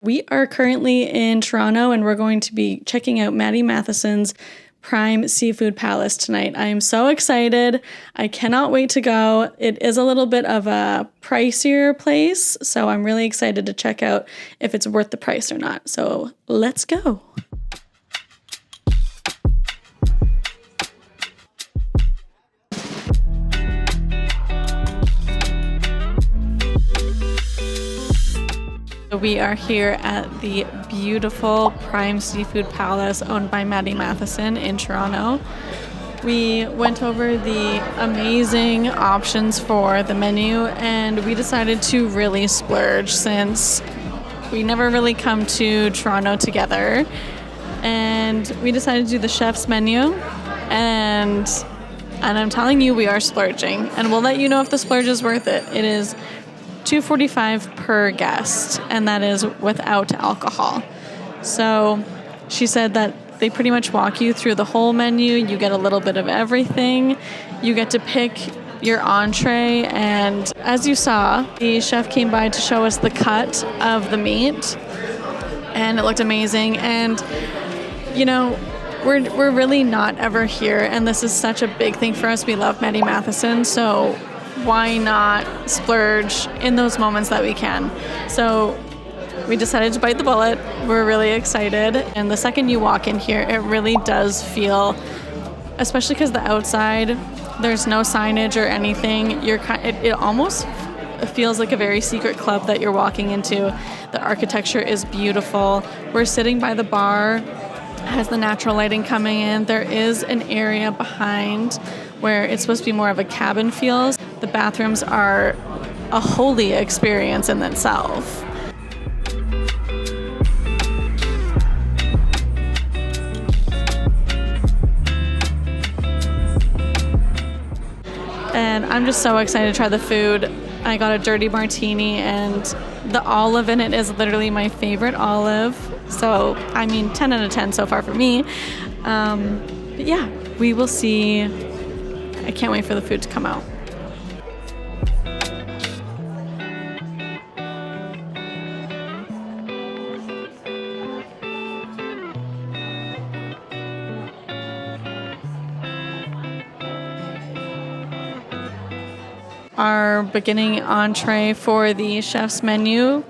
We are currently in Toronto and we're going to be checking out Matty Matheson's Prime Seafood Palace tonight. I am so excited. I cannot wait to go. It is a little bit of a pricier place, so I'm really excited to check out if it's worth the price or not. So let's go. We are here at the beautiful Prime Seafood Palace owned by Matty Matheson in Toronto. We went over the amazing options for the menu and we decided to really splurge since we never really come to Toronto together. And we decided to do the chef's menu and I'm telling you, we are splurging and we'll let you know if the splurge is worth it. It is $2.45 per guest, and that is without alcohol. So she said that they pretty much walk you through the whole menu. You get a little bit of everything. You get to pick your entree, and as you saw, the chef came by to show us the cut of the meat, and it looked amazing. And you know, we're really not ever here, and this is such a big thing for us. We love Matty Matheson, so why not splurge in those moments that we can? So we decided to bite the bullet. We're really excited. And the second you walk in here, it really does feel, especially because the outside, there's no signage or anything. It almost feels like a very secret club that you're walking into. The architecture is beautiful. We're sitting by the bar, has the natural lighting coming in. There is an area behind where it's supposed to be more of a cabin feel. The bathrooms are a holy experience in itself. And I'm just so excited to try the food. I got a dirty martini and the olive in it is literally my favorite olive. So, I mean, 10 out of 10 so far for me. But yeah, we will see. I can't wait for the food to come out. Our beginning entree for the chef's menu.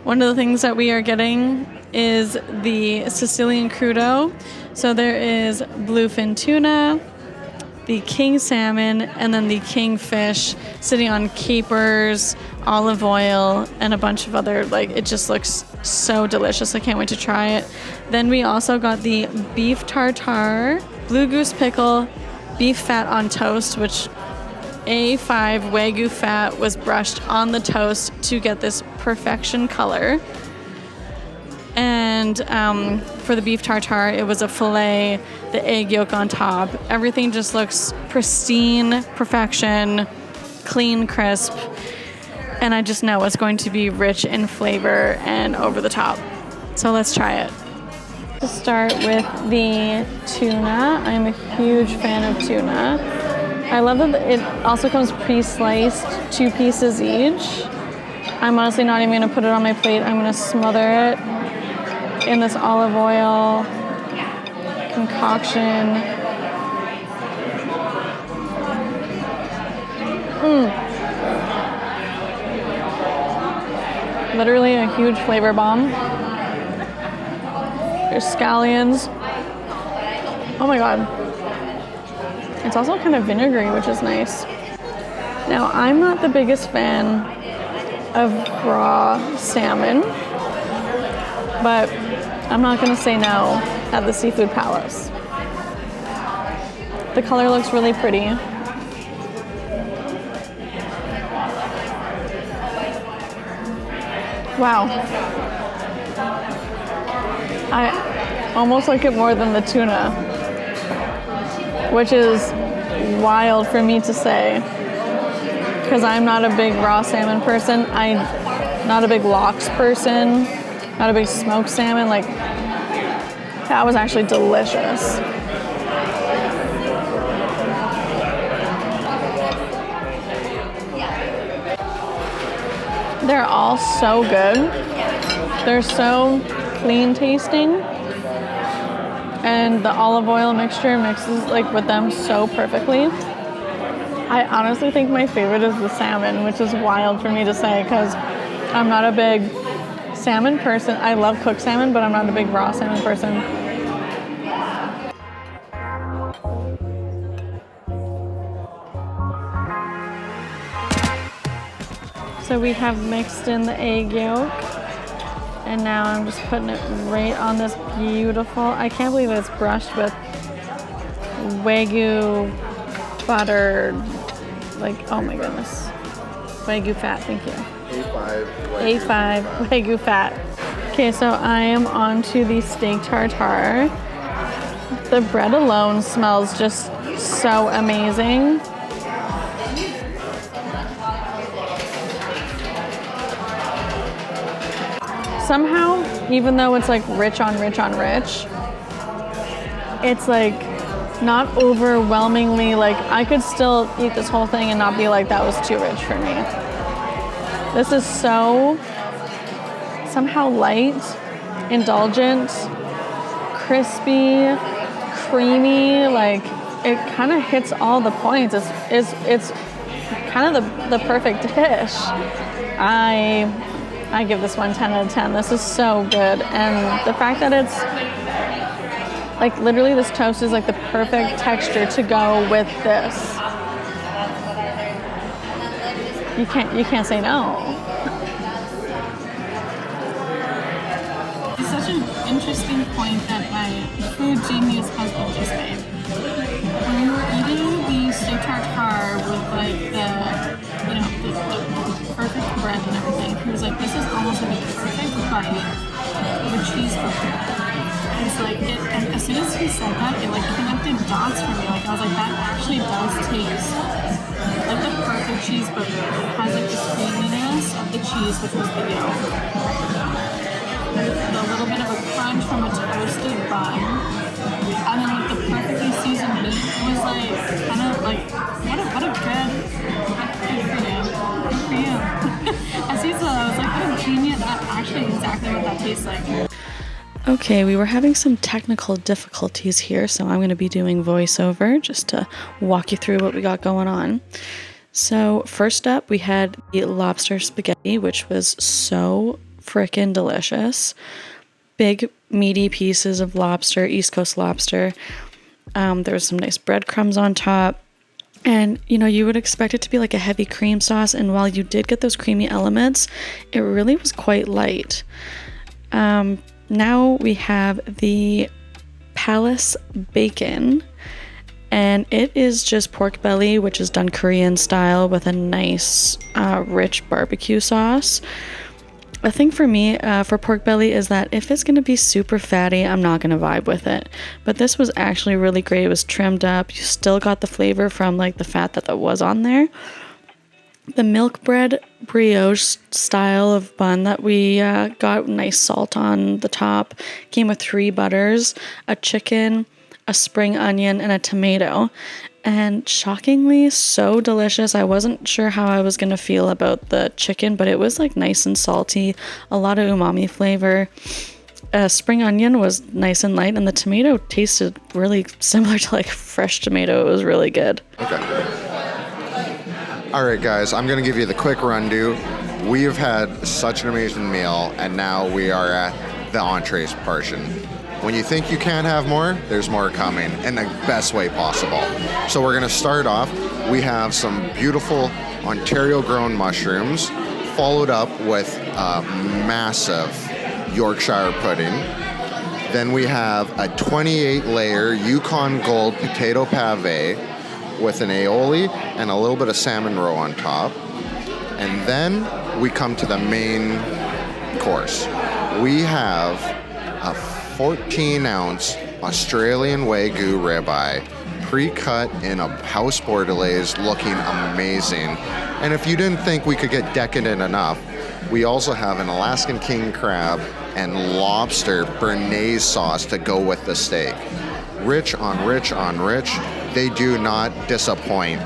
One of the things that we are getting is the Sicilian crudo. So there is bluefin tuna, the king salmon, and then the king fish sitting on capers, olive oil, and a bunch of other, it just looks so delicious. I can't wait to try it. Then we also got the beef tartare, blue goose pickle, beef fat on toast, which A5 Wagyu fat was brushed on the toast to get this perfection color. And for the beef tartare, it was a filet, the egg yolk on top. Everything just looks pristine, perfection, clean, crisp. And I just know it's going to be rich in flavor and over the top. So let's try it. To start with the tuna, I'm a huge fan of tuna. I love that it also comes pre-sliced, 2 pieces each. I'm honestly not even gonna put it on my plate. I'm gonna smother it in this olive oil concoction. Literally a huge flavor bomb. There's scallions. Oh my God. It's also kind of vinegary, which is nice. Now, I'm not the biggest fan of raw salmon, but I'm not gonna say no at the Seafood Palace. The color looks really pretty. Wow. I almost like it more than the tuna, which is wild for me to say because I'm not a big raw salmon person. I'm not a big lox person, not a big smoked salmon. That was actually delicious. They're all so good. They're so clean tasting, and the olive oil mixture mixes like with them so perfectly. I honestly think my favorite is the salmon, which is wild for me to say because I'm not a big salmon person. I love cooked salmon, but I'm not a big raw salmon person. So we have mixed in the egg yolk, and now I'm just putting it right on this beautiful, I can't believe it's brushed with Wagyu butter, like, oh my goodness. Wagyu fat, thank you. A5 Wagyu fat. Okay, so I am on to the steak tartare. The bread alone smells just so amazing. Somehow, even though it's like rich on rich on rich, it's like not overwhelmingly, like I could still eat this whole thing and not be like that was too rich for me. This is so somehow light, indulgent, crispy, creamy, like it kind of hits all the points. It's kind of the perfect dish. I give this one 10 out of 10. This is so good. And the fact that it's like literally this toast is like the perfect texture to go with this. You can't say no. It's such an interesting point that my food genius husband just made. When we were eating the steak tartare with like the perfect bread and everything, he was like, this is almost like a perfect bite of a cheeseburger. It's like, and as soon as he said that, it like connected dots for me. Like I was like, that actually does taste like the perfect cheeseburger. It has like this creaminess of the cheese, which was the yolk. The little bit of a crunch from a toasted bun. And then like the perfectly seasoned meat was like, kind of like, what a good for you. Good for you. As he said, I was like, what a genius. That's actually exactly what that tastes like. Okay, we were having some technical difficulties here, so I'm going to be doing voiceover just to walk you through what we got going on. So first up, we had the lobster spaghetti, which was so freaking delicious. Big, meaty pieces of lobster, East Coast lobster. There was some nice breadcrumbs on top. And, you know, you would expect it to be like a heavy cream sauce, and while you did get those creamy elements, it really was quite light. Now we have the Palace bacon, and it is just pork belly, which is done Korean style with a nice rich barbecue sauce. A thing for me for pork belly is that if it's going to be super fatty, I'm not going to vibe with it. But this was actually really great. It was trimmed up. You still got the flavor from like the fat that was on there. The milk bread brioche style of bun that we got, nice salt on the top, came with 3 butters, a chicken, a spring onion, and a tomato. And shockingly, so delicious. I wasn't sure how I was going to feel about the chicken, but it was like nice and salty, a lot of umami flavor. Spring onion was nice and light, and the tomato tasted really similar to like fresh tomato. It was really good. Okay. All right, guys, I'm going to give you the quick run-do. We have had such an amazing meal, and now we are at the entrees portion. When you think you can't have more, there's more coming in the best way possible. So we're going to start off. We have some beautiful Ontario-grown mushrooms, followed up with a massive Yorkshire pudding. Then we have a 28-layer Yukon Gold potato pave with an aioli and a little bit of salmon roe on top. And then we come to the main course. We have a 14-ounce Australian Wagyu ribeye, pre-cut in a house bordelaise, looking amazing. And if you didn't think we could get decadent enough, we also have an Alaskan king crab and lobster béarnaise sauce to go with the steak. Rich on rich on rich. They do not disappoint.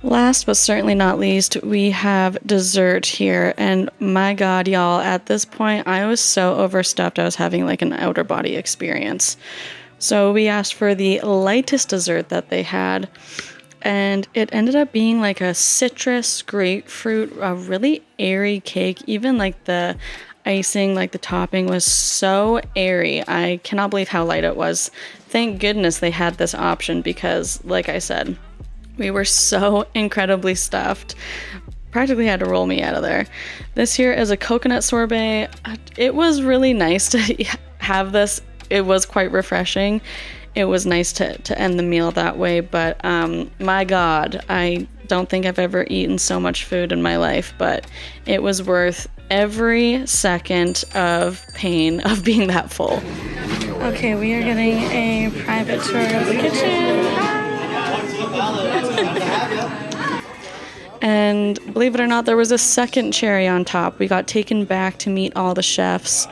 Last but certainly not least, we have dessert here. And my God, y'all, at this point, I was so overstuffed. I was having like an outer body experience. So we asked for the lightest dessert that they had. And it ended up being like a citrus, grapefruit, a really airy cake. Even like the icing, like the topping was so airy. I cannot believe how light it was. Thank goodness they had this option because, like I said, we were so incredibly stuffed. Practically had to roll me out of there. This here is a coconut sorbet. It was really nice to have this. It was quite refreshing. It was nice to end the meal that way, but my God, I don't think I've ever eaten so much food in my life, but it was worth every second of pain of being that full. Okay, we are getting a private tour of the kitchen. And believe it or not, there was a second cherry on top. We got taken back to meet all the chefs.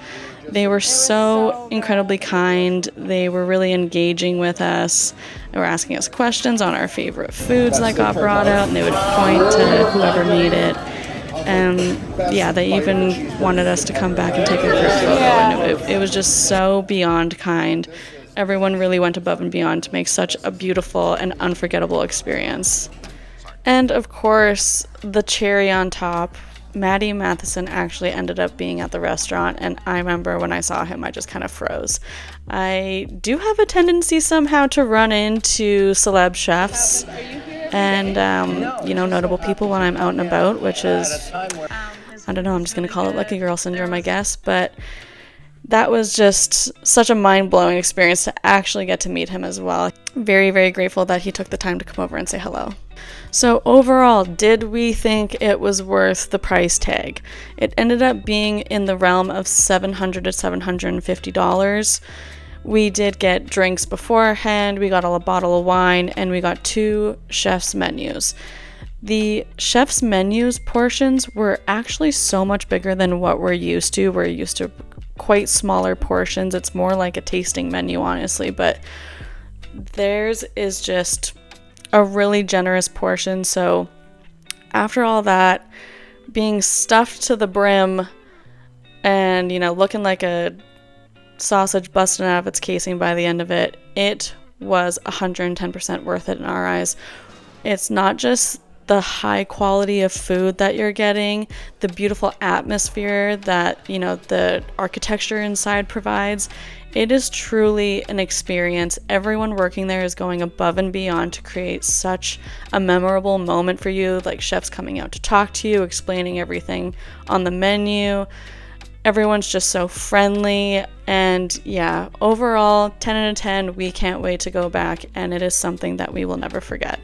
They were so incredibly kind. They were really engaging with us. They were asking us questions on our favorite foods that got brought out, and they would point to whoever made it. And yeah, they even wanted us to come back and take a group photo. And it was just so beyond kind. Everyone really went above and beyond to make such a beautiful and unforgettable experience. And of course, the cherry on top, Matty Matheson actually ended up being at the restaurant, and I remember when I saw him, I just kind of froze. I do have a tendency somehow to run into celeb chefs and, notable people when I'm out and about, which is, I don't know, I'm just going to call it lucky girl syndrome, I guess, but that was just such a mind-blowing experience to actually get to meet him as well. Very, very grateful that he took the time to come over and say hello. So overall, did we think it was worth the price tag? It ended up being in the realm of $700 to $750. We did get drinks beforehand, we got a bottle of wine, and we got 2 chef's menus. The chef's menus portions were actually so much bigger than what we're used to. We're used to quite smaller portions. It's more like a tasting menu, honestly, but theirs is just a really generous portion. So after all that, being stuffed to the brim and, looking like a sausage busting out of its casing by the end of it, it was 110% worth it in our eyes. It's not just the high quality of food that you're getting, the beautiful atmosphere that, the architecture inside provides. It is truly an experience. Everyone working there is going above and beyond to create such a memorable moment for you, like chefs coming out to talk to you, explaining everything on the menu. Everyone's just so friendly, and yeah, overall, 10 out of 10, we can't wait to go back, and it is something that we will never forget.